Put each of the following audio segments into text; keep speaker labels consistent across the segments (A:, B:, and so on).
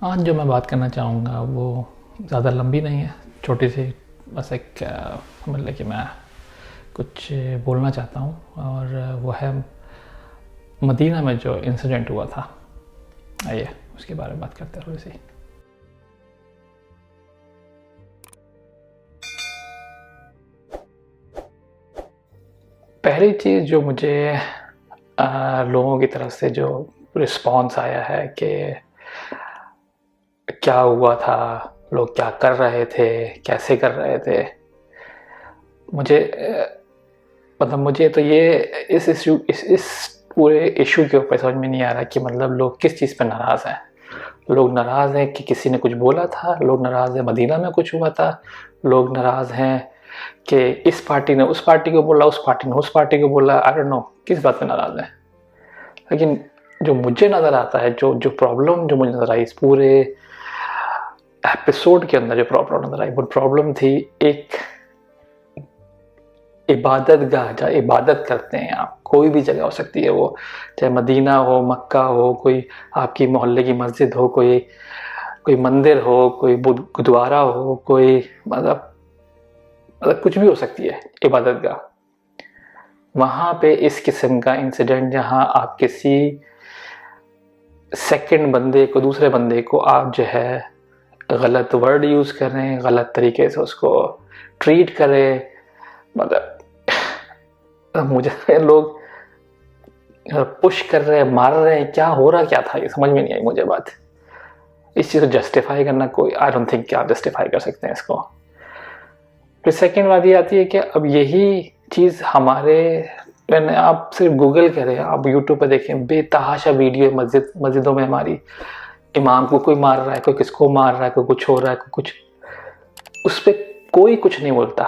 A: आज जो मैं बात करना चाहूँगा वो ज़्यादा लंबी नहीं है, छोटी सी, बस एक मतलब कि मैं कुछ बोलना चाहता हूँ और वो है मदीना में जो इंसिडेंट हुआ था। आइए उसके बारे में बात करते हैं थोड़ी सी। पहली चीज़ जो मुझे लोगों की तरफ से जो रिस्पॉन्स आया है कि क्या हुआ था, लोग क्या कर रहे थे, कैसे कर रहे थे, मुझे मतलब मुझे तो ये इस पूरे इशू के ऊपर समझ में नहीं आ रहा कि मतलब लोग किस चीज़ पर नाराज़ हैं। लोग नाराज़ हैं कि किसी ने कुछ बोला था, लोग नाराज़ हैं मदीना में कुछ हुआ था, लोग नाराज़ हैं कि इस पार्टी ने उस पार्टी को बोला, उस पार्टी ने उस पार्टी को बोला। आई डोंट नो किस बात पे नाराज़ हैं, लेकिन जो मुझे नज़र आता है, जो जो प्रॉब्लम जो मुझे नज़र आई इस पूरे एपिसोड के अंदर, जो प्रॉब्लम नज़र आई वो प्रॉब्लम थी एक इबादत गाह, जहाँ इबादत करते हैं आप, कोई भी जगह हो सकती है वो, चाहे मदीना हो, मक्का हो, कोई आपकी मोहल्ले की मस्जिद हो, कोई मंदिर हो, कोई गुरुद्वारा हो, कोई मतलब कुछ भी हो सकती है इबादत गाह। वहाँ पे इस किस्म का इंसिडेंट जहाँ आप किसी सेकंड बंदे को, दूसरे बंदे को आप जो है गलत वर्ड यूज़ कर रहे हैं, गलत तरीके से उसको ट्रीट करें, मतलब मुझे लोग पुश कर रहे हैं, मार रहे हैं, क्या हो रहा क्या था, ये समझ में नहीं आई मुझे बात। इस चीज़ को जस्टिफाई करना कोई, आई डोंट थिंक कि आप जस्टिफाई कर सकते हैं इसको। फिर सेकंड बात ये आती है कि अब यही चीज़ हमारे, मैंने आप सिर्फ गूगल करें, आप यूट्यूब पे देखें, बेतहाशा वीडियो मस्जिदों में हमारी, इमाम को कोई मार रहा है, कोई किसको मार रहा है, कोई कुछ हो रहा है, कोई कुछ, उस पर कोई कुछ नहीं बोलता।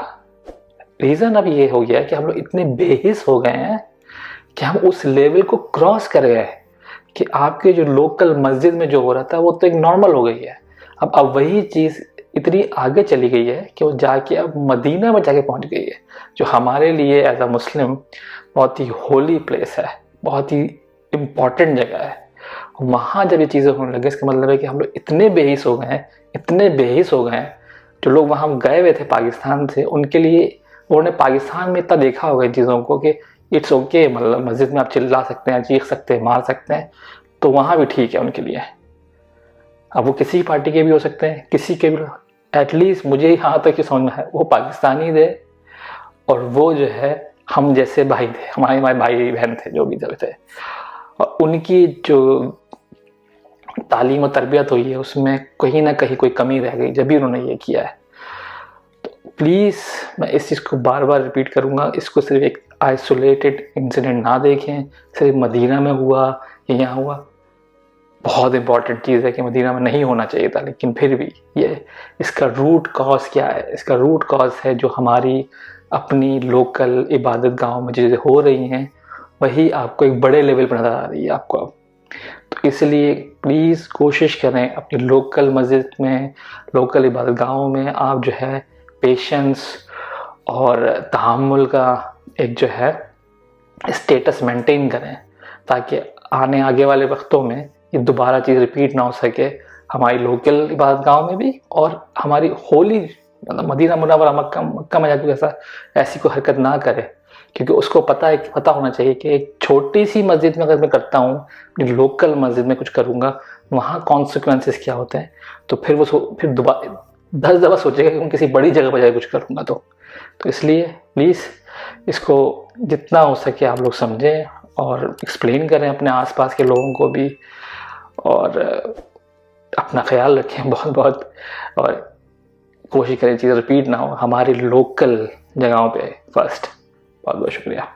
A: रीज़न अब ये हो गया कि हम लोग इतने बेहिस हो गए हैं कि हम उस लेवल को क्रॉस कर गए कि आपके जो लोकल मस्जिद में जो हो रहा था वो तो एक नॉर्मल हो गई है। अब वही चीज़ इतनी आगे चली गई है कि वो जाके अब मदीना में जाके पहुंच गई है, जो हमारे लिए एज अ मुस्लिम बहुत ही होली प्लेस है, बहुत ही इम्पॉर्टेंट जगह है। वहाँ जब ये चीज़ें होने लगी, इसका मतलब है कि हम लोग इतने बेहिस हो गए हैं, इतने बेहिस हो गए हैं। जो लोग वहाँ गए हुए थे पाकिस्तान से, उनके लिए, उन्होंने पाकिस्तान में इतना देखा होगा इन चीज़ों को कि इट्स ओके, मतलब मस्जिद में आप चिल्ला सकते हैं, चीख सकते हैं, मार सकते हैं, तो वहाँ भी ठीक है उनके लिए। अब वो किसी पार्टी के भी हो सकते हैं, किसी के भी, एटलीस्ट मुझे यहाँ तक ये समझ में है वो पाकिस्तानी थे और वो जो है हम जैसे भाई थे, हमारे भाई बहन थे, जो भी थे, और उनकी जो तालीम और तरबियत हुई है उसमें कहीं ना कहीं कोई कमी रह गई जब भी उन्होंने ये किया है। तो प्लीज़ मैं इस चीज़ को बार बार रिपीट करूँगा, इसको सिर्फ एक आइसोलेटेड इंसिडेंट ना देखें, सिर्फ मदीना में हुआ या यहाँ हुआ। बहुत इंपॉर्टेंट चीज़ है कि मदीना में नहीं होना चाहिए था, लेकिन फिर भी ये, इसका रूट कॉज क्या है? इसका रूट कॉज है जो हमारी अपनी लोकल इबादत गांव में चीज़ें हो रही हैं, वही आपको एक बड़े लेवल पर नज़र आ रही है आपको अब। तो इसलिए प्लीज़ कोशिश करें अपनी लोकल मस्जिद में, लोकल इबादत गाहों में आप जो है पेशेंस और तहम्मुल का एक जो है स्टेटस मेंटेन करें, ताकि आगे वाले वक्तों में ये दोबारा चीज़ रिपीट ना हो सके हमारी लोकल इबादत गाहों में भी, और हमारी होली, मतलब मदीना मुनव्वरा मक्का में जाकर ऐसा ऐसी कोई हरकत ना करे, क्योंकि उसको पता होना चाहिए कि एक छोटी सी मस्जिद में अगर मैं करता हूँ, अपनी लोकल मस्जिद में कुछ करूँगा, वहाँ कॉन्सिक्वेंसेस क्या होते हैं। तो फिर वो फिर दोबारा 10 दफ़ा सोचेगा कि मैं किसी बड़ी जगह पर जाकर कुछ करूँगा। तो इसलिए प्लीज़ इसको जितना हो सके आप लोग समझें और एक्सप्लेन करें अपने आसपास के लोगों को भी, और अपना ख्याल रखें बहुत बहुत, और कोशिश करें चीज़ें रिपीट ना हो हमारी लोकल जगहों पे फर्स्ट। बहुत बहुत शुक्रिया।